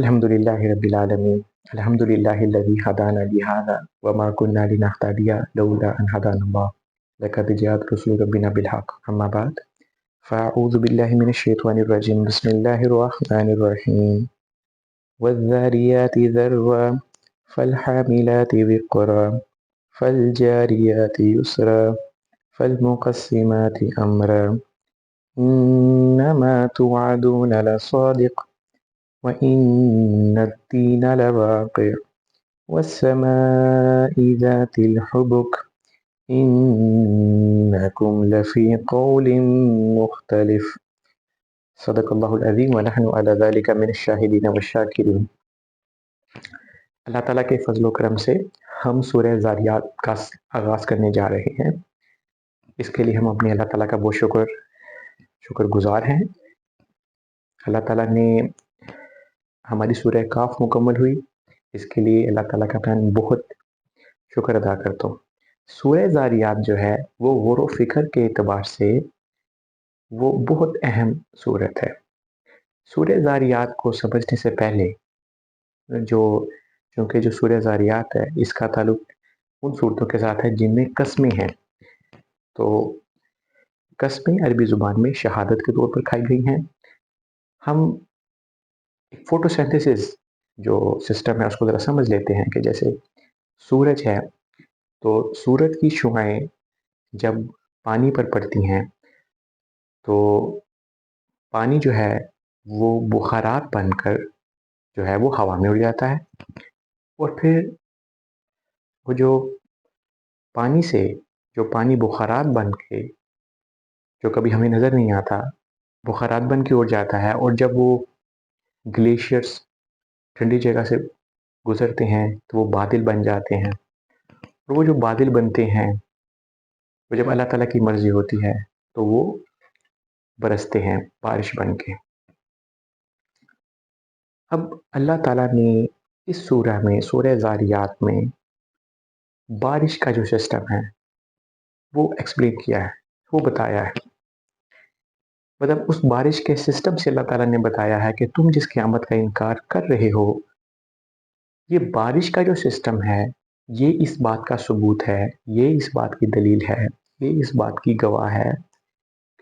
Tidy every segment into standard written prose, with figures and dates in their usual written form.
الحمدللہ رب العالمین الحمدللہ الذی ہدانا لہذا وما كنا لنهتدی لولا ان هدانا اللہ لقد جاءت رسل ربنا بالحق اما بعد فاعوذ باللہ من الشیطان الرجیم بسم اللہ الرحمن الرحیم والذاریات ذروا فالحاملات وقرا فالجاریات یسرا فالمقسمات امرا انما توعدون لصادق وَإِنَّ الدِّينَ لَوَاقِعٌ وَالسَّمَاءِ ذَاتِ الْحُبُكِ إِنَّكُمْ لَفِي قَوْلٍ مُخْتَلِفٍ صدق اللہ العظیم ونحن علی ذلک من الشاہدین والشاکرین۔ اللہ تعالیٰ کے فضل و کرم سے ہم سورہ ذاریات کا آغاز کرنے جا رہے ہیں۔ اس کے لیے ہم اپنے اللہ تعالیٰ کا بہت شکر گزار ہیں۔ اللہ تعالیٰ نے ہماری سورہ کاف مکمل ہوئی، اس کے لیے اللہ تعالیٰ کا میں بہت شکر ادا کرتا ہوں۔ سورہ ذاریات جو ہے وہ غور و فکر کے اعتبار سے وہ بہت اہم سورت ہے۔ سورہ ذاریات کو سمجھنے سے پہلے چونکہ جو سورہ ذاریات ہے اس کا تعلق ان صورتوں کے ساتھ ہے جن میں قسمیں ہیں، تو قسمیں عربی زبان میں شہادت کے طور پر کھائی گئی ہیں۔ ہم فوٹو سینتھسس جو سسٹم ہے اس کو ذرا سمجھ لیتے ہیں کہ جیسے سورج ہے تو سورج کی شعاعیں جب پانی پر پڑتی ہیں تو پانی جو ہے وہ بخارات بن کر جو ہے وہ ہوا میں اڑ جاتا ہے، اور پھر وہ جو پانی بخارات بن کے جو کبھی ہمیں نظر نہیں آتا بخارات بن کے اڑ جاتا ہے، اور جب وہ گلیشیئرز ٹھنڈی جگہ سے گزرتے ہیں تو وہ بادل بن جاتے ہیں، اور وہ جو بادل بنتے ہیں وہ جب اللہ تعالیٰ کی مرضی ہوتی ہے تو وہ برستے ہیں بارش بن کے۔ اب اللہ تعالیٰ نے اس سورہ ذاریات میں بارش کا جو سسٹم ہے وہ ایکسپلین کیا ہے، وہ بتایا ہے۔ مطلب اس بارش کے سسٹم سے اللہ تعالیٰ نے بتایا ہے کہ تم جس قیامت کا انکار کر رہے ہو، یہ بارش کا جو سسٹم ہے یہ اس بات کا ثبوت ہے، یہ اس بات کی دلیل ہے، یہ اس بات کی گواہ ہے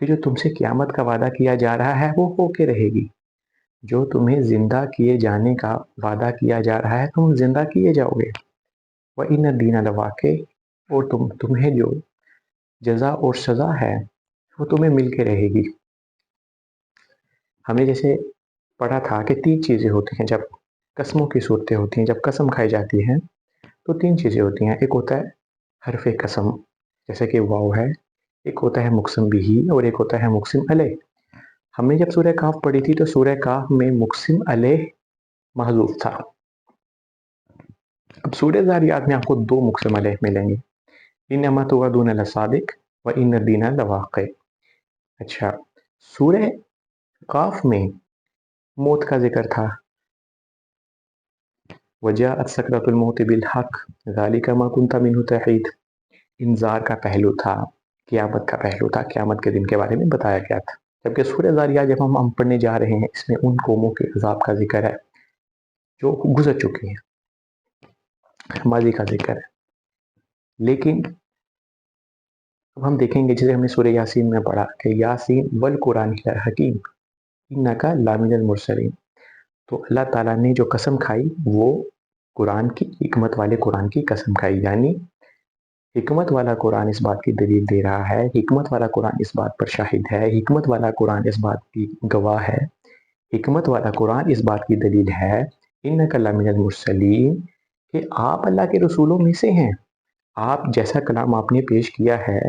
کہ جو تم سے قیامت کا وعدہ کیا جا رہا ہے وہ ہو کے رہے گی۔ جو تمہیں زندہ کیے جانے کا وعدہ کیا جا رہا ہے تم زندہ کیے جاؤ گے۔ وَإِنَّ الدِّينَ لَوَاقِعٌ، اور تمہیں جو جزا اور سزا ہے وہ تمہیں مل کے رہے گی۔ ہم نے جیسے پڑھا تھا کہ 3 چیزیں ہوتی ہیں جب قسموں کی صورتیں ہوتی ہیں، جب قسم کھائی جاتی ہیں تو 3 چیزیں ہوتی ہیں۔ ایک ہوتا ہے حرف قسم جیسے کہ واو ہے، ایک ہوتا ہے مقسم بھی، اور ایک ہوتا ہے مقسم علیہ۔ ہم نے جب سورہ کاف پڑھی تھی تو سورہ کاف میں مقسم علیہ محذوف تھا۔ اب سورہ ذاریات میں آپ کو 2 مقسم علیہ ملیں گے، انما توعدون لصادق وان الدین لواقع۔ اچھا، سورہ کاف میں موت کا ذکر تھا، وجاءت سکرۃ الموت بالحق ذلک ما کنت منہ تحید۔ انذار کا پہلو تھا، قیامت کا پہلو تھا، قیامت کے دن کے بارے میں بتایا گیا تھا۔ جبکہ سورہ ذاریات جب ہم پڑھنے جا رہے ہیں اس میں ان قوموں کے عذاب کا ذکر ہے جو گزر چکی ہیں، ماضی کا ذکر ہے۔ لیکن اب ہم دیکھیں گے جسے ہم نے سورہ یاسین میں پڑھا کہ یاسین والقرآن الحکیم انک لمن المرسلین، تو اللہ تعالیٰ نے جو قسم کھائی وہ قرآن کی حکمت والے قرآن کی قسم کھائی، یعنی حکمت والا قرآن اس بات کی دلیل دے رہا ہے، حکمت والا قرآن اس بات پر شاہد ہے، حکمت والا قرآن اس بات کی گواہ ہے، حکمت والا قرآن اس بات کی دلیل ہے انک لمن المرسلین کہ آپ اللہ کے رسولوں میں سے ہیں۔ آپ جیسا کلام آپ نے پیش کیا ہے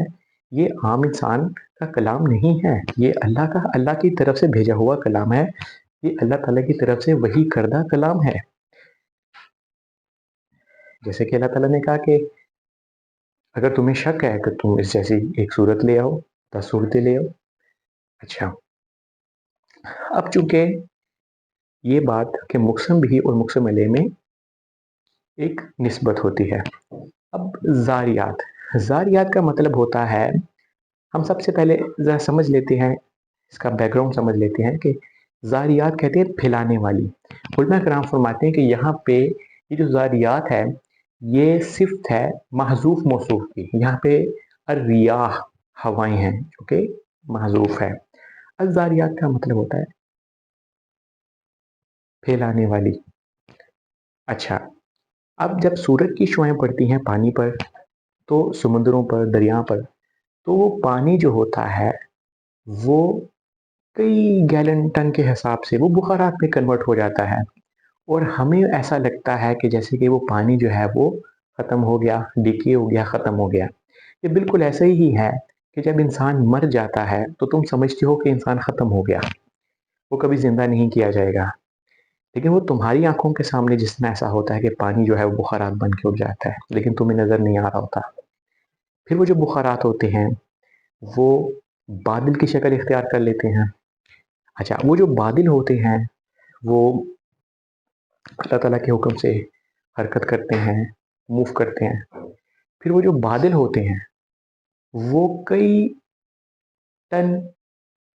یہ عام انسان کا کلام نہیں ہے، یہ اللہ کی طرف سے بھیجا ہوا کلام ہے، یہ اللہ تعالیٰ کی طرف سے وحی کردہ کلام ہے۔ جیسے کہ اللہ تعالیٰ نے کہا کہ اگر تمہیں شک ہے کہ تم اس جیسی ایک صورت لے آؤ، 10 صورتیں لے آؤ۔ اچھا، اب چونکہ یہ بات کہ مقسم بھی اور مقسم علیہ میں ایک نسبت ہوتی ہے۔ اب ذاریات کا مطلب ہوتا ہے، ہم سب سے پہلے ذرا سمجھ لیتے ہیں، اس کا بیک گراؤنڈ سمجھ لیتے ہیں کہ ذاریات کہتے ہیں پھیلانے والی، علماء کرام فرماتے ہیں کہ یہاں پہ یہ جو ذاریات ہے یہ صفت ہے محذوف موصوف کی. یہاں پہ الریاح ہوائیں ہیں جو کہ محذوف ہے. الذاریات کا مطلب ہوتا ہے پھیلانے والی. اچھا، اب جب سورج کی شعاعیں پڑتی ہیں پانی پر تو سمندروں پر، دریا پر، تو وہ پانی جو ہوتا ہے وہ کئی گیلن ٹن کے حساب سے وہ بخارات میں کنورٹ ہو جاتا ہے، اور ہمیں ایسا لگتا ہے کہ جیسے کہ وہ پانی جو ہے وہ ختم ہو گیا، ڈیکے ہو گیا، ختم ہو گیا. یہ بالکل ایسا ہی ہے کہ جب انسان مر جاتا ہے تو تم سمجھتے ہو کہ انسان ختم ہو گیا، وہ کبھی زندہ نہیں کیا جائے گا. لیکن وہ تمہاری آنکھوں کے سامنے جس طرح ایسا ہوتا ہے کہ پانی جو ہے وہ بخارات بن کے اٹھ جاتا ہے، لیکن تمہیں نظر نہیں آ رہا ہوتا. پھر وہ جو بخارات ہوتے ہیں وہ بادل کی شکل اختیار کر لیتے ہیں. اچھا، وہ جو بادل ہوتے ہیں وہ اللہ تعالیٰ کے حکم سے حرکت کرتے ہیں، موو کرتے ہیں. پھر وہ جو بادل ہوتے ہیں وہ کئی ٹن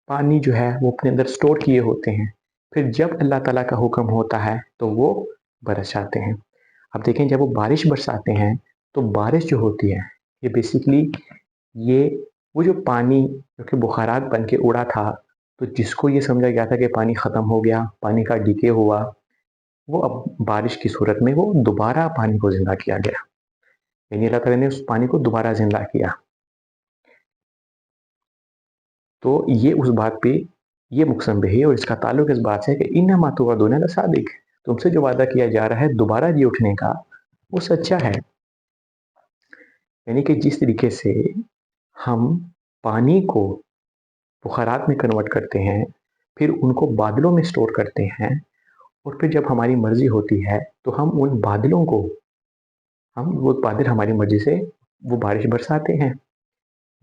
پانی جو ہے وہ اپنے اندر سٹور کیے ہوتے ہیں. پھر جب اللہ تعالیٰ کا حکم ہوتا ہے تو وہ برس جاتے ہیں. اب دیکھیں جب وہ بارش برساتے ہیں تو بارش جو ہوتی ہے یہ بیسیکلی یہ وہ جو پانی جو کہ بخارات بن کے اڑا تھا، تو جس کو یہ سمجھا گیا تھا کہ پانی ختم ہو گیا، پانی کا ڈیکے ہوا، وہ اب بارش کی صورت میں وہ دوبارہ پانی کو زندہ کیا گیا. یعنی اللہ تعالیٰ نے اس پانی کو دوبارہ زندہ کیا. تو یہ اس بات پہ یہ مقسم بھی ہے، اور اس کا تعلق اس بات سے ہے کہ انما توعدون لصادق، تم سے جو وعدہ کیا جا رہا ہے دوبارہ جی اٹھنے کا وہ سچا ہے. یعنی کہ جس طریقے سے ہم پانی کو بخارات میں کنورٹ کرتے ہیں، پھر ان کو بادلوں میں سٹور کرتے ہیں، اور پھر جب ہماری مرضی ہوتی ہے تو ہم ان بادلوں کو وہ بادل ہماری مرضی سے وہ بارش برساتے ہیں،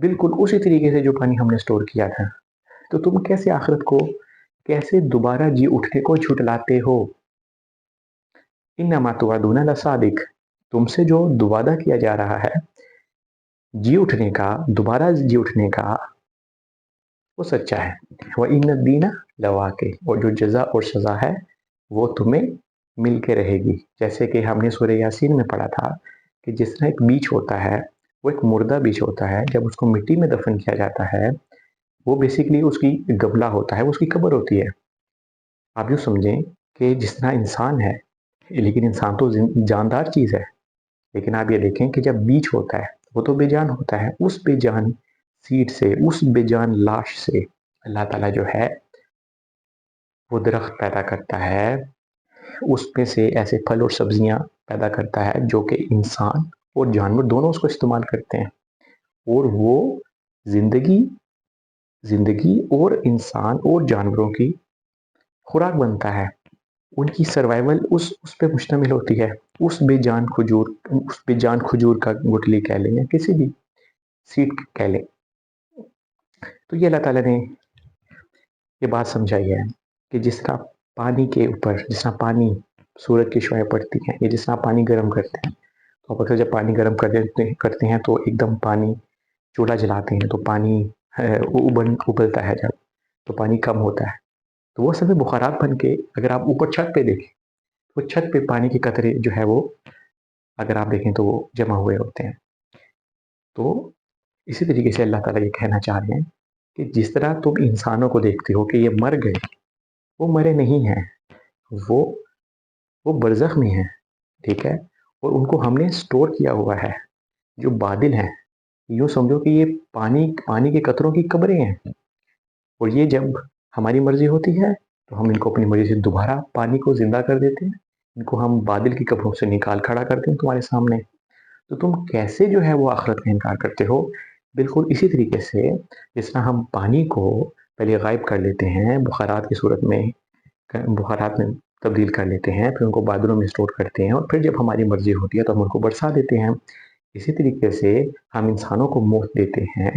بالکل اسی طریقے سے جو پانی ہم نے سٹور کیا تھا. تو تم کیسے آخرت کو، کیسے دوبارہ جی اٹھنے کو جھٹلاتے ہو؟ انما توعدون لصادق، تم سے جو وعدہ کیا جا رہا ہے جی اٹھنے کا، دوبارہ جی اٹھنے کا، وہ سچا ہے. وَإِنَّ الدِّينَ لَوَاقِعٌ، اور جو جزا اور سزا ہے وہ تمہیں مل کے رہے گی. جیسے کہ ہم نے سورہ یاسین میں پڑھا تھا کہ جس طرح ایک بیج ہوتا ہے وہ ایک مردہ بیج ہوتا ہے، جب اس کو مٹی میں دفن کیا جاتا ہے وہ بیسیکلی اس کی گبلا ہوتا ہے، وہ اس کی قبر ہوتی ہے. آپ یوں سمجھیں کہ جس طرح انسان ہے، لیکن انسان تو جاندار چیز ہے، لیکن آپ یہ دیکھیں کہ جب بیج ہوتا ہے وہ تو بے جان ہوتا ہے. اس بے جان سیڈ سے، اس بے جان لاش سے اللہ تعالیٰ جو ہے وہ درخت پیدا کرتا ہے، اس میں سے ایسے پھل اور سبزیاں پیدا کرتا ہے جو کہ انسان اور جانور دونوں اس کو استعمال کرتے ہیں، اور وہ زندگی اور انسان اور جانوروں کی خوراک بنتا ہے. ان کی سروائیول اس پہ مشتمل ہوتی ہے. اس بے جان کھجور کا گٹلی کہہ لیں یا کسی بھی سیڈ کہہ لیں. تو یہ اللہ تعالیٰ نے یہ بات سمجھائی ہے کہ جس طرح پانی کے اوپر، جس طرح پانی سورج کی شعاعیں پڑتی ہیں، یا جس طرح پانی گرم کرتے ہیں، تو اکثر جب پانی گرم کرتے ہیں تو ایک دم پانی چولہا جلاتے ہیں تو پانی ابلتا ہے، جب تو پانی کم ہوتا ہے، تو وہ سب بخارات بن کے اگر آپ اوپر چھت پہ دیکھیں تو چھت پہ پانی کے قطرے جو ہے وہ اگر آپ دیکھیں تو وہ جمع ہوئے ہوتے ہیں. تو اسی طریقے سے اللہ تعالیٰ یہ کہنا چاہ رہے ہیں کہ جس طرح تم انسانوں کو دیکھتے ہو کہ یہ مر گئے، وہ مرے نہیں ہیں، وہ برزخ میں ہیں، ٹھیک ہے، اور ان کو ہم نے سٹور کیا ہوا ہے. جو بادل ہیں یوں سمجھو کہ یہ پانی کے قطروں کی قبریں ہیں، اور یہ جب ہماری مرضی ہوتی ہے تو ہم ان کو اپنی مرضی سے دوبارہ پانی کو زندہ کر دیتے ہیں، ان کو ہم بادل کی قبروں سے نکال کھڑا کرتے ہیں تمہارے سامنے. تو تم کیسے جو ہے وہ آخرت کا انکار کرتے ہو؟ بالکل اسی طریقے سے جس طرح ہم پانی کو پہلے غائب کر لیتے ہیں، بخارات کی صورت میں بخارات میں تبدیل کر لیتے ہیں، پھر ان کو بادلوں میں سٹور کرتے ہیں، اور پھر جب ہماری مرضی ہوتی ہے تو ہم ان کو برسا دیتے ہیں. اسی طریقے سے ہم انسانوں کو موت دیتے ہیں،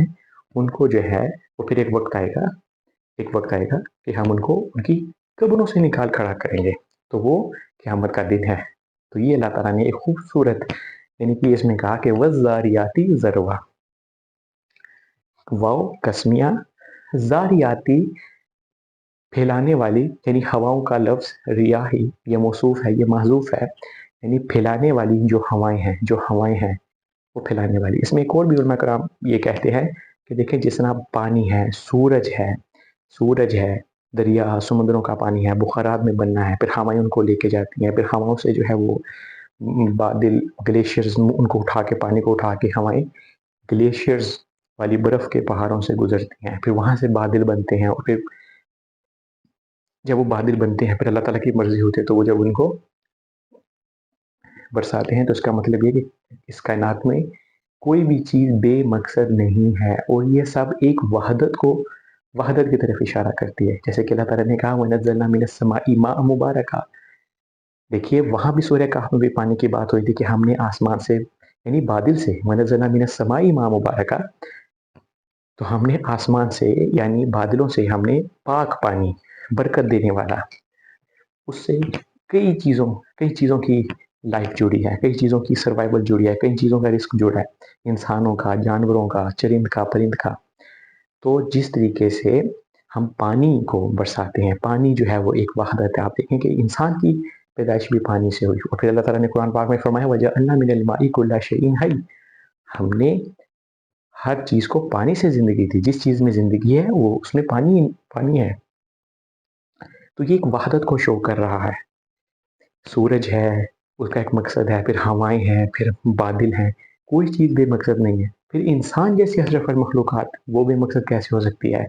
ان کو جو ہے وہ پھر ایک وقت آئے گا کہ ہم ان کو ان کی قبروں سے نکال کھڑا کریں گے، تو وہ قیامت کا دن ہے. تو یہ اللہ تعالیٰ نے ایک خوبصورت، یعنی کہ اس میں کہا کہ وَالذَّارِيَاتِ ذَرْوًا، واو قسمیہ، ذاریاتی پھیلانے والی یعنی ہواؤں کا لفظ ریاح یہ موصوف ہے، یہ محذوف ہے، یعنی پھیلانے والی جو ہوائیں ہیں وہ پھیلانے والی۔ اس میں ایک اور بھی علماء کرام یہ کہتے ہیں کہ دیکھیں جس طرح پانی ہے، سورج ہے، دریا سمندروں کا پانی ہے، بخارات میں بننا ہے، پھر ہوائیں ان کو لے کے جاتی ہیں، پھر ہواؤں سے جو ہے وہ بادل گلیشیئرز ان کو اٹھا کے، پانی کو اٹھا کے ہوائیں گلیشیئرز والی برف کے پہاڑوں سے گزرتی ہیں، پھر وہاں سے بادل بنتے ہیں، اور پھر جب وہ بادل بنتے ہیں پھر اللہ تعالیٰ کی مرضی ہوتی ہے تو وہ جب ان کو برساتے ہیں، تو اس کا مطلب یہ کہ اس کائنات میں کوئی بھی چیز بے مقصد نہیں ہے، اور یہ سب ایک وحدت کی طرف اشارہ کرتی ہے، جیسے کہ اللہ تعالیٰ نے کہا وَنَزَّلْنَا مِنَ السَّمَاءِ مَاءً مُبَارَكًا۔ دیکھیے وہاں بھی سورہ کہف میں بھی پانی کی بات ہوئی تھی کہ ہم نے آسمان سے یعنی بادل سے وَنَزَّلْنَا مِنَ السَّمَاءِ مَاءً مُبَارَكًا، تو ہم نے آسمان سے یعنی بادلوں سے ہم نے پاک پانی، برکت دینے والا، اس سے کئی چیزوں کی لائف جڑی ہے، کئی چیزوں کی سروائیول جڑی ہے، کئی چیزوں کا رزق جڑا ہے، انسانوں کا، جانوروں کا، چرند کا، پرند کا۔ تو جس طریقے سے ہم پانی کو برساتے ہیں، پانی جو ہے وہ ایک وحدت ہے۔ آپ دیکھیں کہ انسان کی پیدائش بھی پانی سے ہوئی، اور پھر اللہ تعالیٰ نے قرآن پاک میں فرمایا وَجَعَلْنَا مِنَ الْمَاءِ كُلَّ شَيْءٍ حَيٍّ، ہم نے ہر چیز کو پانی سے زندگی دی، جس چیز میں زندگی ہے وہ اس میں پانی ہے۔ تو یہ ایک وحدت کو شو کر رہا ہے۔ سورج ہے، اس کا ایک مقصد ہے، پھر ہوائیں ہیں، پھر بادل ہیں، کوئی چیز بے مقصد نہیں ہے۔ پھر انسان جیسی اشرف المخلوقات وہ بے مقصد کیسے ہو سکتی ہے؟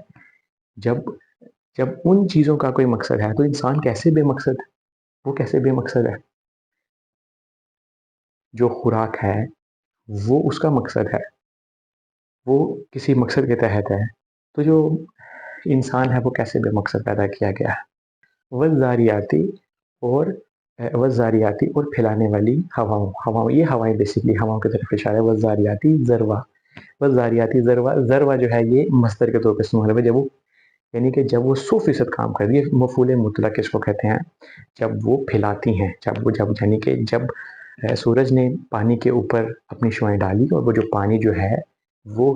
جب ان چیزوں کا کوئی مقصد ہے تو انسان کیسے بے مقصد، وہ کیسے بے مقصد ہے؟ جو خوراک ہے وہ اس کا مقصد ہے، وہ کسی مقصد کے تحت ہے، تو جو انسان ہے وہ کیسے بے مقصد پیدا کیا گیا ہے؟ وزاریاتی اور پھیلانے والی ہواؤں یہ ہوائیں بیسکلی ہواؤں کی طرف اشارہ ہے۔ وزاریاتی ذروا جو ہے یہ مصدر کے طور پہ استعمال ہے، جب وہ 100% کام کر دی، مفعول مطلق اس کو کہتے ہیں، جب وہ پھیلاتی ہیں، جب سورج نے پانی کے اوپر اپنی شعاعیں ڈالی اور وہ جو پانی جو ہے وہ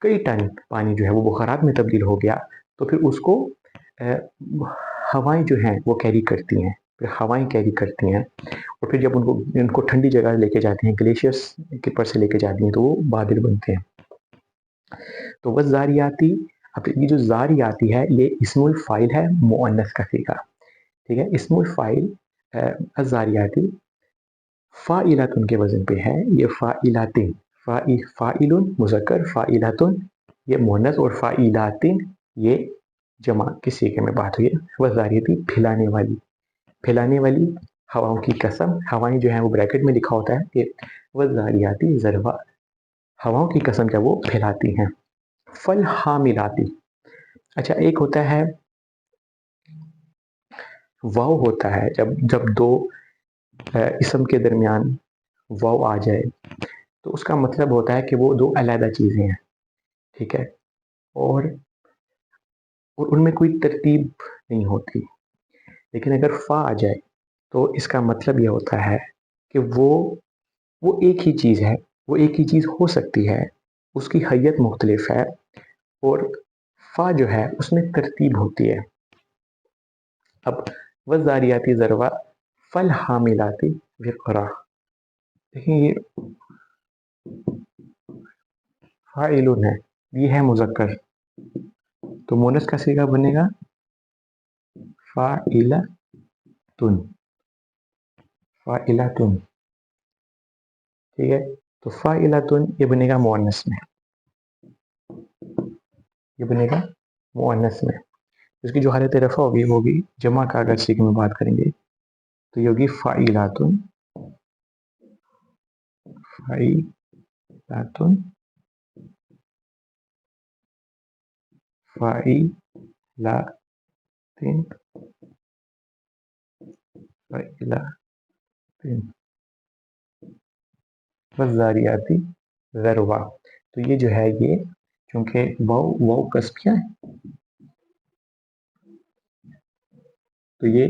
کئی ٹن پانی جو ہے وہ بخارات میں تبدیل ہو گیا، تو پھر اس کو ہوائیں جو ہیں وہ کیری کرتی ہیں، پھر ہوائیں کیری کرتی ہیں، اور پھر جب ان کو ٹھنڈی جگہ لے کے جاتی ہیں، گلیشیئرس کے پر سے لے کے جاتی ہیں، تو وہ بادل بنتے ہیں۔ تو وہ زاریاتی، اب یہ جو زاریاتی ہے یہ اسم الفاعل ہے مؤنث کا صیغہ، ٹھیک ہے، اسم الفاعل الزاریاتی فاعلاتن کے وزن پہ ہے، یہ فاعلاتن، فاعل مذکر، فاعلاتن یہ مؤنث، اور فاعلاتن یہ جمع کے صیغے میں بات ہوئی ہے۔ وزاریاتی پھیلانے والی ہواؤں کی قسم، ہوائیں جو ہیں وہ بریکٹ میں لکھا ہوتا ہے کہ وزاریاتی ذروا، ہواؤں کی قسم جب وہ پھیلاتی ہیں۔ فل حاملاتی، اچھا ایک ہوتا ہے واو ہوتا ہے، جب دو اسم کے درمیان واو آ جائے تو اس کا مطلب ہوتا ہے کہ وہ دو علیحدہ چیزیں ہیں، ٹھیک ہے، اور ان میں کوئی ترتیب نہیں ہوتی۔ لیکن اگر فا آ جائے تو اس کا مطلب یہ ہوتا ہے کہ وہ ایک ہی چیز ہے، وہ ایک ہی چیز ہو سکتی ہے، اس کی حیت مختلف ہے، اور فا جو ہے اس میں ترتیب ہوتی ہے۔ اب وزاریاتی ذروا فل حاملاتی وقرا، دیکھیں یہ فاعلون ہے، یہ ہے مذکر، تو مونس کا صیغہ بنے گا فاعلتن، ٹھیک ہے، تو فاعلتن یہ بنے گا مؤنث میں، یہ بنے گا مؤنث میں، اس کی جو حالت رفع ہوگی جمع کا اگر صیغے میں بات کریں گے تو یہ ہوگی فاعلاتن، وزاریاتی ذروا، تو یہ جو ہے یہ چونکہ واو قسمیہ ہے تو یہ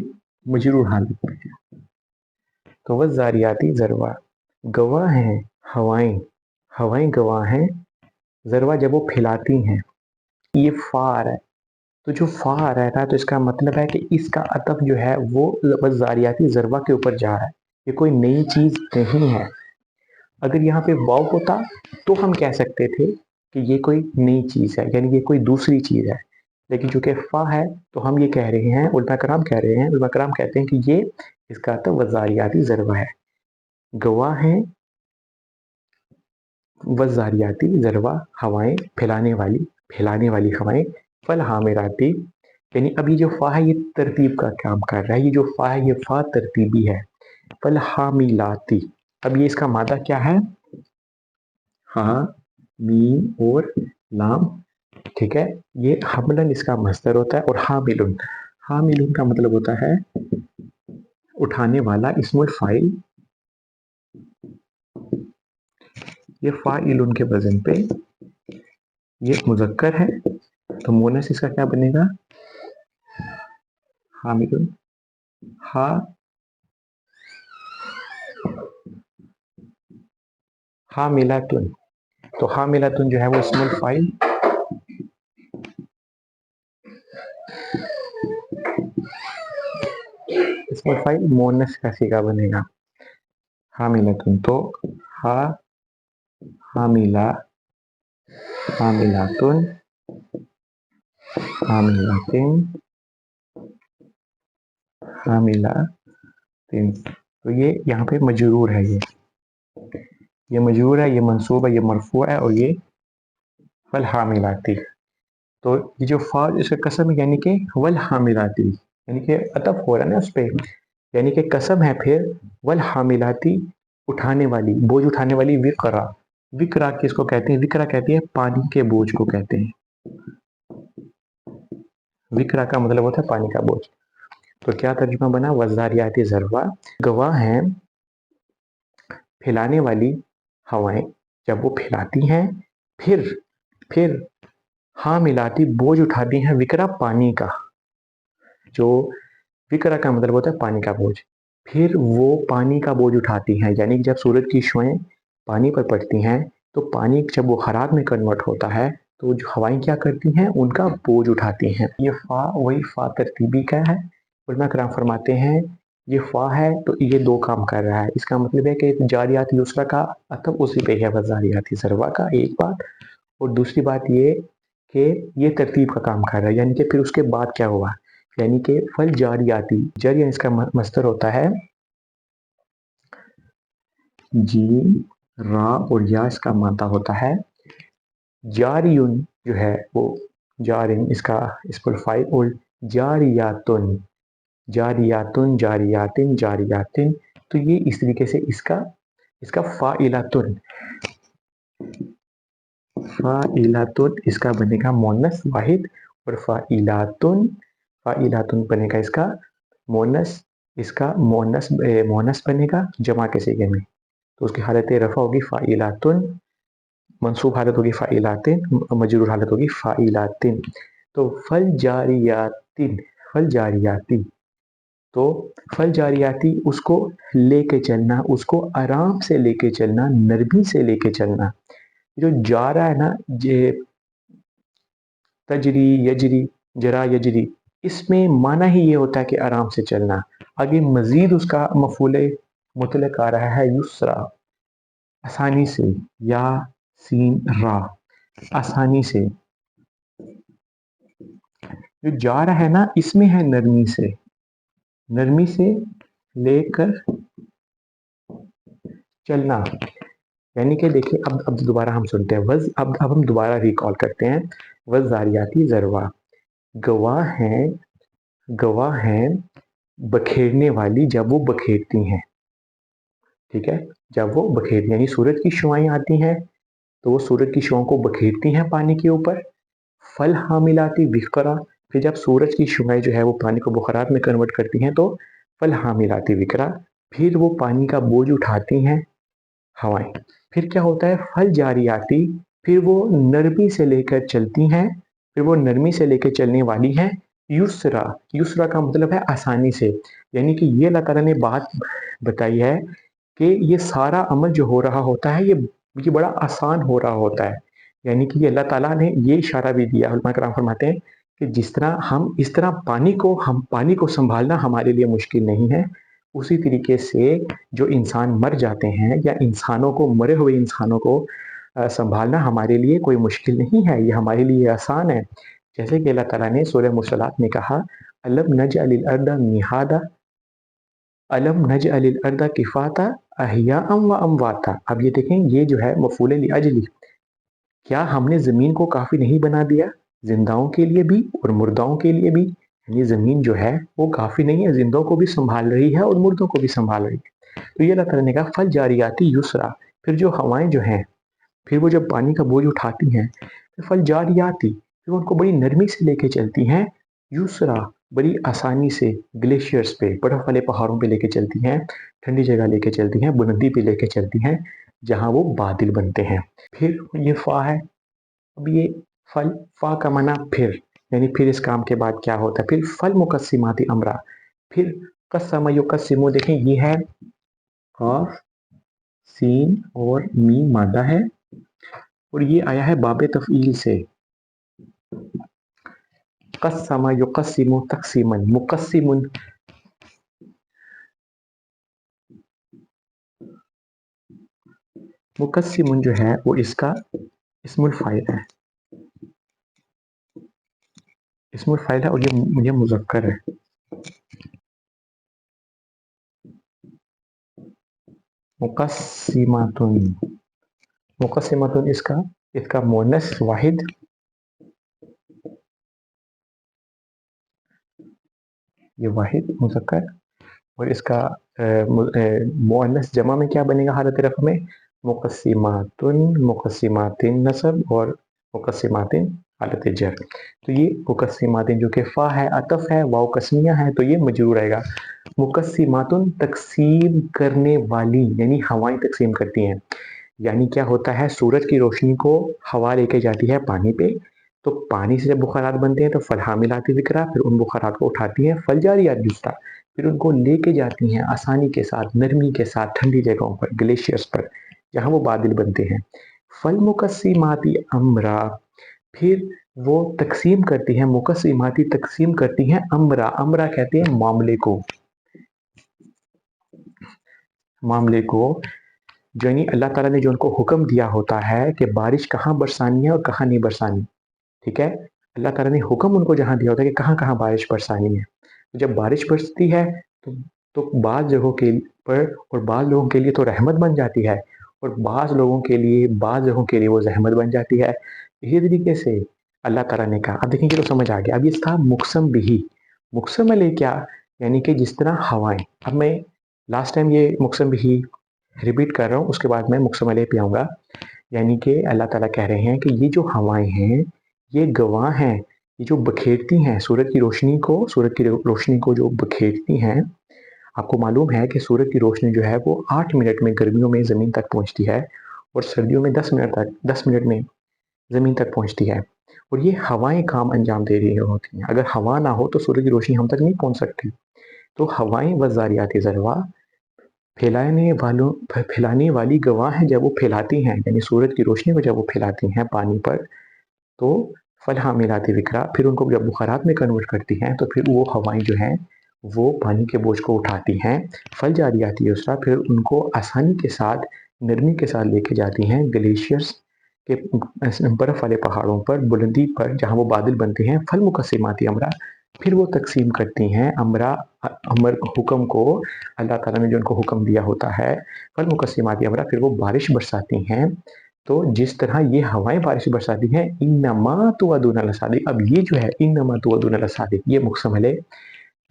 مجرور حالت میں ہے، تو وزاریاتی ذروا، گواہ ہیں ہوائیں گواہ ہیں، ذروا جب وہ پھیلاتی ہیں، یہ فار ہے، तो जो फा आ रहा था तो इसका मतलब है कि इसका अतफ जो है वो लफ्ज़ ज़ारियाती ज़रवा के ऊपर जा रहा है, ये कोई नई चीज़ नहीं है। अगर यहाँ पे वाव होता तो हम कह सकते थे कि ये कोई नई चीज़ है, यानी ये कोई दूसरी चीज़ है, लेकिन चूंकि फा है तो हम ये कह रहे हैं, उलमा कराम कह रहे हैं, उलमा कराम कहते हैं कि ये इसका अतफ ज़ारियाती ज़रवा है। गवाह हैं वज़ारियाती ज़रवा, हवाएं फैलाने वाली हवाएं, फल हामिराती, यानी अब ये जो फा है ये तरतीब का काम कर रहा है, ये जो फा है ये फा तरतीबी है। फल हामिलाती, अब ये इसका मादा क्या है, हा मीम और लाम, ठीक है। ये हमलन इसका मस्दर होता है, और हामिलुन, हामिलुन का मतलब होता है उठाने वाला, इस्मुल फाइल। ये फाइलुन के वजन पे ये मुज़क्कर है, तो मोनस इसका क्या बनेगा, हामिलुन, हा हामिलातुन। तो हामिलातुन जो है वो इस्मुल फाइल, इस्मुल फाइल मोनस का सीगा बनेगा हामिलातुन। तो हा हामिला, हामिलातुन, हामिलातिन, हामिलातिन। तो ये यहाँ पे मजरूर है, ये मजरूर है, ये मंसूब है, ये मरफू है, और ये वल हामिलाती। तो ये जो फा इसका कसम है, यानी कि वल हामिलाती, यानी कि अतफ हो रहा है ना उस पर, यानी कि कसम है फिर वल हामिलाती, उठाने वाली, बोझ उठाने वाली, विकरा, विकरा किसको कहते हैं, विकरा कहते हैं पानी के बोझ को कहते हैं, विकरा का मतलब होता है पानी का बोझ। तो क्या तर्जुमा बना, वज़ारियाती ज़रवा, गवाह हैं फैलाने वाली हवाएं, जब वो फैलाती हैं, फिर हाँ मिलाती, बोझ उठाती हैं, विकरा पानी का, जो विकरा का मतलब होता है पानी का बोझ, फिर वो पानी का बोझ उठाती हैं, यानी कि जब सूरज की शुआएं पानी पर पड़ती हैं तो पानी जब वो हरारत में कन्वर्ट होता है तो जो हवाएं क्या करती हैं, उनका बोझ उठाती हैं। ये फा वही फा तरतीबी का है, उलमा कराम फरमाते हैं ये फा है तो ये दो काम कर रहा है, इसका मतलब है कि जारियात युसरा का अतब उसी पे है वज़ारियाती ज़रवा का, एक बात। और दूसरी बात ये कि ये तरतीब का काम कर रहा है, यानी कि फिर उसके बाद क्या हुआ, यानी कि फल जारियाती, जरिया इसका मस्तर होता है जी, रा और या इसका मादा होता है, जारियुन जो है वो जारिन इसका इसपुल फाइल, और जारियातुन, जारियातुन, जारियातिन, जारियातिन। तो ये इस तरीके से इसका इसका फाइलातुन, फाइलातुन इसका बनेगा मोनस वाहिद, और फाइलातुन, फाइलातुन बनेगा इसका मोनस, इसका मोनस मोनस बनेगा जमा के सीगे में, तो उसकी हालत रफा होगी फाइलातुन, मंसूब हालत होगी फाइलातिन, मजरूर हालत होगी फाइलातिन। तो फल जारियातिन, फल जारियाती, तो फल जारियाती उसको लेके चलना, उसको आराम से लेके चलना, नरमी से लेके चलना। जो जा रहा है ना, ये तजरी यजरी, जरा यजरी, इसमें माना ही ये होता है कि आराम से चलना। आगे मजीद उसका मफूले मुतलक आ रहा है युसरा, आसानी से, या सीन रा, आसानी से। जो जा रहा है ना इसमें है नरमी से, नरमी से लेकर चलना, यानी कि देखिए अब दोबारा हम सुनते हैं वज, अब हम दोबारा रिकॉल करते हैं, वज़ारियाती ज़रवा, गवाह हैं, गवाह हैं बखेरने वाली, जब वो बखेरती हैं, ठीक है, जब वो बखेरती, यानी सूरज की शुआएं आती हैं तो वो सूरज की शुआओं को बखेरती हैं पानी के ऊपर, फल हामिलाती विकरा, फिर जब सूरज की शुआएं जो है वो पानी को बुखारात में कन्वर्ट करती हैं तो फल हामिलाती विकरा, फिर वो पानी का बोझ उठाती हैं हवाएं, फिर क्या होता है फल जारियाती, फिर वो नरमी से लेकर चलती हैं, फिर वो नरमी से लेकर चलने वाली हैं, युसरा, युसरा का मतलब है आसानी से, यानी कि ये अल्लाह ताला ने बात बताई है कि ये सारा अमल जो हो रहा होता है ये बड़ा आसान हो रहा होता है, यानी कि ये अल्लाह ताला ने ये इशारा भी दिया, उलमा कराम फरमाते हैं کہ जिस तरह हम इस तरह पानी को संभालना हमारे लिए मुश्किल नहीं है, उसी तरीके से जो इंसान मर जाते हैं या इंसानों को, मरे हुए इंसानों को संभालना हमारे लिए कोई मुश्किल नहीं है, ये हमारे लिए आसान है। जैसे कि अल्लाह ताला ने सूरह मुरसलात में कहा, अलम नजअलिल अर्दा मिहादा अलम नजअलिल अर्दा किफाता अहयाअम व अमवाता। अब ये देखें, ये जो है मफूल लिअजली, क्या हमने ज़मीन को काफ़ी नहीं बना दिया, जिंदाओं के लिए भी और मुर्दाओं के लिए भी। यानी ज़मीन जो है वो काफ़ी नहीं है, जिंदों को भी संभाल रही है और मुर्दों को भी संभाल रही है। तो ये अल्लाह ताला ने कहा फल जारियाती युसरा, फिर जो हवाएं जो हैं, फिर वो जब पानी का बोझ उठाती हैं, फिर फल जारियाती, फिर उनको बड़ी नरमी से लेके चलती हैं, युसरा, बड़ी आसानी से ग्लेशियर्स पे, बर्फ वाले पहाड़ों पे लेके चलती हैं, ठंडी जगह लेके चलती हैं, बुलंदी पे लेके चलती हैं, जहाँ वो बादल बनते हैं। फिर ये फा है, अब ये फल, फा का माना फिर, यानी फिर इस काम के बाद क्या होता है। फिर फल मुकस्सिमाती अमरा, फिर कस्सम युकस्सिमु, देखें ये है काफ सीन और मीम मादा है, और ये आया है बाबे तफईल से। कस्सम युकस्सिमु तकसीमन, मुकस्सिमुन, मुकस्सिमुन जो है वो इसका इस्मुल फाइल है, इस्मुल फाइल है, और ये मुज़क्कर है। मुकस्सिमातुन, मुकस्सिमातुन इसका मुअन्नस वाहिद, ये वाहिद मुज़क्कर, और इसका मुअन्नस जमा में क्या बनेगा हालत रफ़ में, मुकस्सिमातुन, मुकस्सिमातिन नसब, और मुकस्सिमातिन हालत जर। तो ये मुकस्सिमातिन जो कि फ़ा है, अतफ है, वाव कस्मिया है, तो ये मजरूर आएगा। मुकस्सिमातुन, तकसीम करने वाली, यानी हवाएं तकसीम करती हैं। यानी क्या होता है, सूरज की रोशनी को हवा लेके जाती है पानी पे, तो पानी से जब बुखारात बनते हैं तो फल हामिलाती ज़िक्रा, फिर उन बुखारात को उठाती हैं फल जारियात जुस्ता, फिर उनको लेके जाती हैं आसानी के साथ, नरमी के साथ, ठंडी जगहों पर, ग्लेशियर्स पर, जहाँ वो बादल बनते हैं। फल मुकस्सिमाती अमरा, फिर वो तकसीम करती हैं, मुकस्सिमाती तकसीम करती हैं अमरा, अमरा कहते हैं मामले को, मामले को, यानी अल्लाह ताला ने जो उनको हुक्म दिया होता है कि बारिश कहाँ बरसानी है और कहाँ नहीं बरसानी, ठीक है। अल्लाह ताला ने हुक्म उनको जहाँ दिया होता है कि कहाँ कहाँ बारिश बरसानी है। तो जब बारिश बरसती है तो बाज़ जगहों के पर, और बाज़ लोगों के लिए तो रहमत बन जाती है, और बाज़ लोगों के लिए, बाज़ जगहों के लिए वो ज़हमत बन जाती है। इसी तरीके से अल्लाह ताला ने कहा, अब देखिए ये तो समझ आ गया। अब ये था मुक़सम बिही, मुक़सम अलैह क्या, यानी कि जिस तरह हवाएं, अब मैं लास्ट टाइम ये मुक़सम बिही रिपीट कर रहा हूँ, उसके बाद मैं मुक़सम अलैह पे आऊँगा। यानी कि अल्लाह ताला कह रहे हैं कि ये जो हवाएं हैं ये गवाह हैं, ये जो बखेरती हैं सूरज की रोशनी को, सूरज की रोशनी को जो बखेरती हैं। आपको मालूम है कि सूरज की रोशनी जो है वो 8 मिनट में गर्मियों में ज़मीन तक पहुंचती है, और सर्दियों में 10 मिनट में ज़मीन तक पहुंचती है, और ये हवाएं काम अंजाम दे रही होती हैं। अगर हवा ना हो तो सूरज की रोशनी हम तक नहीं पहुंच सकती। तो हवाएं वज़ारियात ज़रवा, फैलाने वाली गवाह हैं जब वो फैलाती हैं, यानी सूरज की रोशनी को जब वो फैलाती हैं पानी पर, तो फल हामिलाती विकरा, फिर उनको जब बुखारात में कन्वर्ट करती हैं, तो फिर वो हवाएं जो हैं वो पानी के बोझ को उठाती हैं, फल जारियाती युसरा, फिर उनको आसानी के साथ, नरमी के साथ लेके जाती हैं ग्लेशियर्स के, बर्फ वाले पहाड़ों पर, बुलंदी पर, जहाँ वो बादल बनते हैं। फल मुकस्सिमाती अमरा, फिर वो तकसीम करती हैं अमरा, अमर हुक्म को, अल्लाह ताला ने जो उनको हुक्म दिया होता है, फल मुकस्सिमाती अमरा, फिर वो बारिश बरसाती हैं। तो जिस तरह ये हवाएं बारिश बरसाती हैं, इन्नमा तुअदूना लसादिक, अब ये जो है इन्नमा तुअदूना लसादिक, ये मुक़सम अलैह,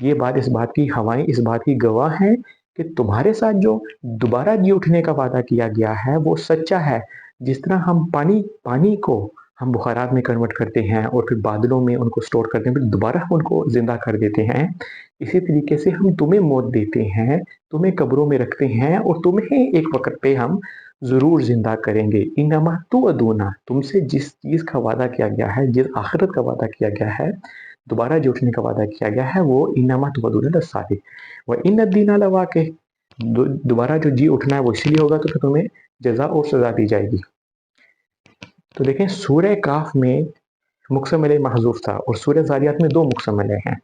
ये बात इस बात की, हवाएं इस बात की गवाह हैं कि तुम्हारे साथ जो दोबारा जी उठने का वादा किया गया है वो सच्चा है। जिस तरह हम पानी को हम बुखारात में कन्वर्ट करते हैं और फिर बादलों में उनको स्टोर करते हैं, फिर दोबारा उनको जिंदा कर देते हैं, इसी तरीके से हम तुम्हें मौत देते हैं, तुम्हें कब्रों में रखते हैं, और तुम्हें एक वक्त पे हम जरूर जिंदा करेंगे। इन्नमा तुअदूना, तुमसे जिस चीज का वादा किया गया है, जिस आखिरत का वादा किया गया है, दोबारा जी उठने का वादा किया गया है, वो इन्नमा तुअदूना लसादिक व इन्न दीना लवाक़ि, दोबारा जो जी उठना है वो इसलिए होगा तो फिर तुम्हें जजा और सजा दी जाएगी। तो देखें सूरह काफ में मुकसम अलैह महजूफ था और सूरह ज़ारियात में 2 मुकसम अलैह हैं।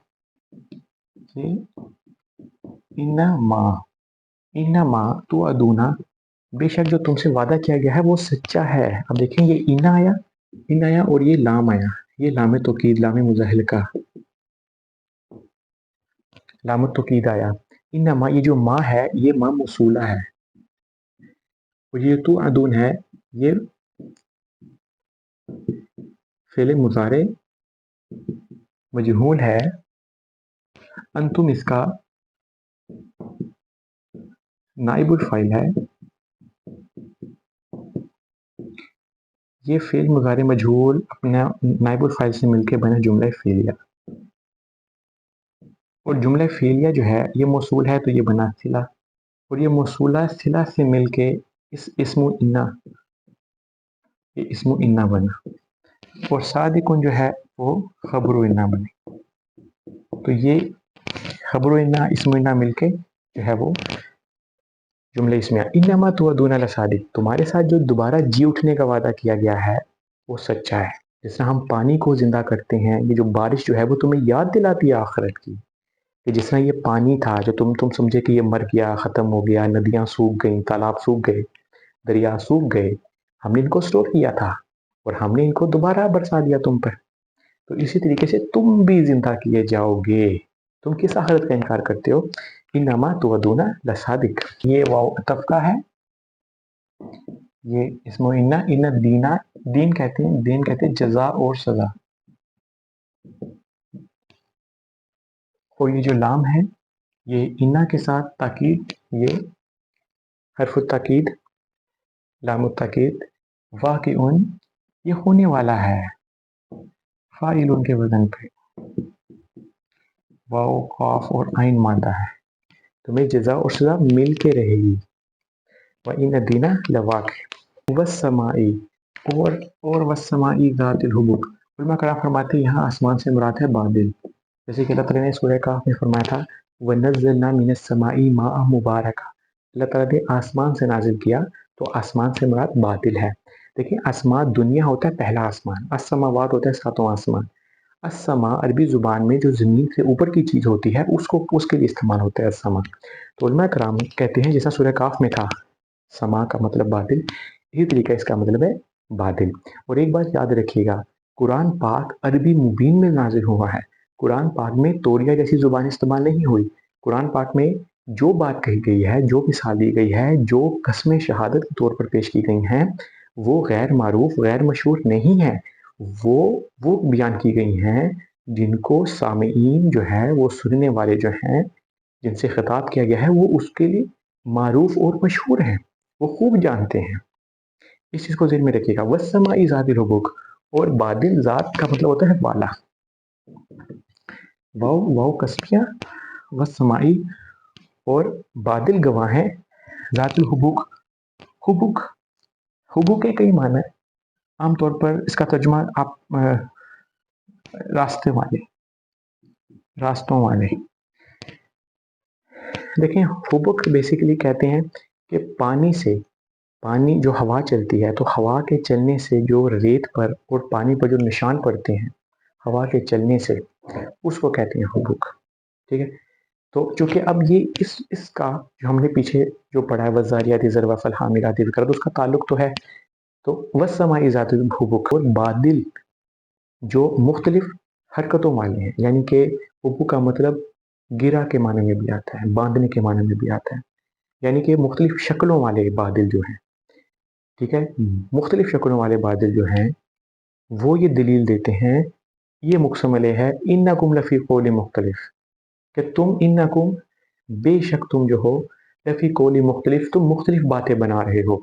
इन्नमा तू अदूना, बेशक जो तुमसे वादा किया गया है वो सच्चा है। अब देखें ये इन आया और ये लाम आया, ये लाम तौकीद लाम मुज़ाहिल का लाम तौकीद आया। इन्नमा ये जो माँ है ये माँ मौसूला है और ये तू अदून है ये फ़िल मुज़ारे मजहूल है। अंतुम इसका नाइबुल फ़ाइल है। ये फ़िल मुज़ारे मजहूल अपना नाइबुल फ़ाइल से मिलके बना जुमला फ़िलिया, और जुमला फ़िलिया जो है ये मौसूल है तो ये बना सिला, और ये मौसूला सिला से मिलके इस्मु इन्ना बना, और सादिकुन जो है वो खबरो इन्ना बने। तो ये खबरो इन्ना इस्मु इन्ना मिलके जो है वो जुमले इसमें इन्नमा तुअदूना लसादिक, तुम्हारे साथ जो दोबारा जी उठने का वादा किया गया है वो सच्चा है। जिस तरह हम पानी को जिंदा करते हैं, ये जो बारिश जो है वो तुम्हें याद दिलाती है आखिरत की, कि जिस तरह ये पानी था जो तुम समझे कि ये मर गया, ख़त्म हो गया, नदियाँ सूख गई, तालाब सूख गए, दरिया सूख गए, हमने इनको स्टोर किया था और हमने इनको दोबारा बरसा दिया तुम पर। तो इसी तरीके से तुम भी जिंदा किए जाओगे। तुम किस आखिरत का इनकार करते हो? इन्नमा तुअदूना लसादिक, ये वाव अतफ का है। ये इसमो इन्ना दीना, दीन कहते हैं जजा और सजा। और ये जो लाम है ये इन्ना के साथ ताकीद, ये हरफ ताकीद लाम ताकीद वाक़िउन, ये होने वाला है फ़ाइलुन के वजन पे, वाव काफ और आइन मादा है, तुम्हें जजा और सजा मिल के रहेगी। व इन दीना लवाक़ वस्समाई, और वस्समाई ज़ातिल हुबुक, उलमा कराम फरमाते हैं यहाँ आसमान से मुराद है बादल। जैसे कि अल्लाह ताला ने सूरह काफ में फरमाया था वनज़्ज़लना मिनस समाई माअ मुबारका, अल्लाह ताला ने आसमान से नाजिल किया, तो आसमान से मुराद बादल है। देखिए आसमान दुनिया होता है पहला आसमान, अस्समावात होता है सातों आसमान। अस्समा अरबी ज़ुबान में जो ज़मीन से ऊपर की चीज़ होती है उसको उसके लिए इस्तेमाल होता है अस्समा। तो उलमा कराम कहते हैं जैसा सूरह काफ में था समा का मतलब बादल, इसी तरीका इसका मतलब है बादल। और एक बात याद रखिएगा, कुरान पाक अरबी मुबीन में नाजिल हुआ है। कुरान पाक में तोरिया जैसी ज़ुबान इस्तेमाल नहीं हुई। कुरान पाक में जो बात कही गई है, जो मिसाल दी गई है, जो कस्में शहादत के तौर पर पेश की गई हैं, वो गैर मारूफ गैर मशहूर नहीं है। वो बयान की गई हैं जिनको सामीन जो है वो सुनने वाले जो हैं जिनसे खिताब किया गया है वो उसके लिए मारूफ और मशहूर हैं, वो खूब जानते हैं। इस चीज़ को ज़हन में रखिएगा। वस्समाई ज़ातिल हुबुक, और बादल ज़ात का मतलब होता है वाला, वाव कस्मिया वस्समाई, और बादल गवाह हैं ज़ातिल हुबुक। हुबुक हुबुक के कई माना है, आमतौर पर इसका तर्जुमा आप रास्तों वाले देखें। हुबुक बेसिकली कहते हैं कि पानी जो हवा चलती है, तो हवा के चलने से जो रेत पर और पानी पर जो निशान पड़ते हैं हवा के चलने से, उसको कहते हैं हुबुक। ठीक है, तो चूंकि अब ये इसका जो हमने पीछे जो पढ़ा है वज़ारियाती ज़रवा फ़ल्हामिलाती विक़रा, उसका ताल्लुक तो है। तो वस्समाई ज़ातिल हुबुक, और बादल जो मुख्तलिफ हरकतों वाले हैं, यानी कि हुबुक का मतलब गिरा के माने में भी आता है, बांधने के माने में भी आता है, यानी कि मुख्तलिफ शक्लों वाले बादल जो हैं। ठीक है, मुख्तलिफ शक्लों वाले बादल जो हैं वो ये दलील देते हैं, ये मुक़सम अलैह है इन्नकुम लफ़ी क़ौलिन मुख्तलिफ, कि तुम इन्नकुम बेशक तुम जो हो लफ़ी क़ौलिन मुख्तलिफ, तुम मुख्तलिफ बातें बना रहे हो।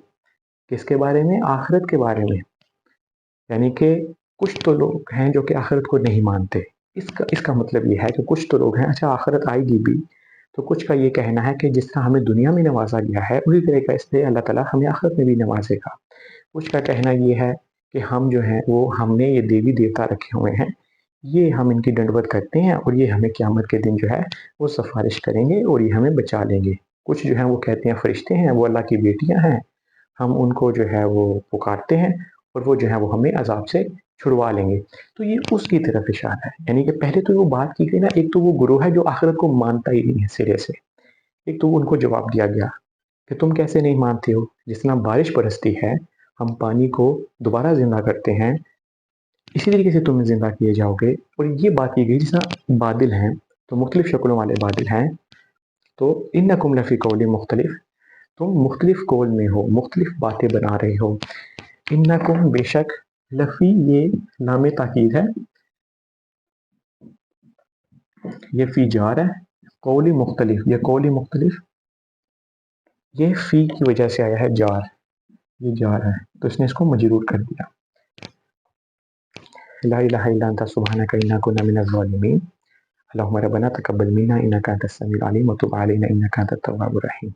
किसके बारे में? आखिरत के बारे में। यानी कि कुछ तो लोग हैं जो कि आखिरत को नहीं मानते। इसका मतलब ये है कि कुछ तो लोग हैं, अच्छा आखिरत आएगी भी, तो कुछ का ये कहना है कि जिस तरह हमें दुनिया में नवाजा गया है उसी तरीके से अल्लाह ताला हमें आखिरत में भी नवाजेगा। कुछ का कहना ये है कि हम जो हैं वो हमने ये देवी देवता रखे हुए हैं, ये हम इनकी दंडवत करते हैं और ये हमें क़यामत के दिन जो है वो सिफारिश करेंगे और ये हमें बचा लेंगे। कुछ जो हैं वो कहते हैं फरिश्ते हैं, वो अल्लाह की बेटियाँ हैं, हम उनको जो है वो पुकारते हैं और वो जो है वो हमें अज़ाब से چھڑوا لیں گے. تو یہ اس کی طرف اشارہ ہے. یعنی کہ پہلے تو وہ بات کی گئی نا، ایک تو وہ گروہ ہے جو آخرت کو مانتا ہی نہیں ہے سرے سے. ایک تو وہ ان کو جواب دیا گیا کہ تم کیسے نہیں مانتے ہو، جس طرح بارش برستی ہے، ہم پانی کو دوبارہ زندہ کرتے ہیں، اسی طریقے سے تم زندہ کیے جاؤ گے. اور یہ بات کی گئی جس طرح بادل ہیں تو مختلف شکلوں والے بادل ہیں، تو انکم لفی قول مختلف، تم مختلف قول میں ہو، مختلف باتیں بنا رہے ہو. انکم بے شک، لفی یہ نام تاکید ہے، یہ فی جار ہے، قول مختلف یہ قول مختلف، یہ فی کی وجہ سے آیا ہے جار، یہ جار ہے تو اس نے اس کو مجرور کر دیا. لا الہ الا انت سبحانک انا کنا من الظالمین. اللهم ربنا تقبل منا انك انت السميع العليم وتب علينا انك انت التواب الرحيم.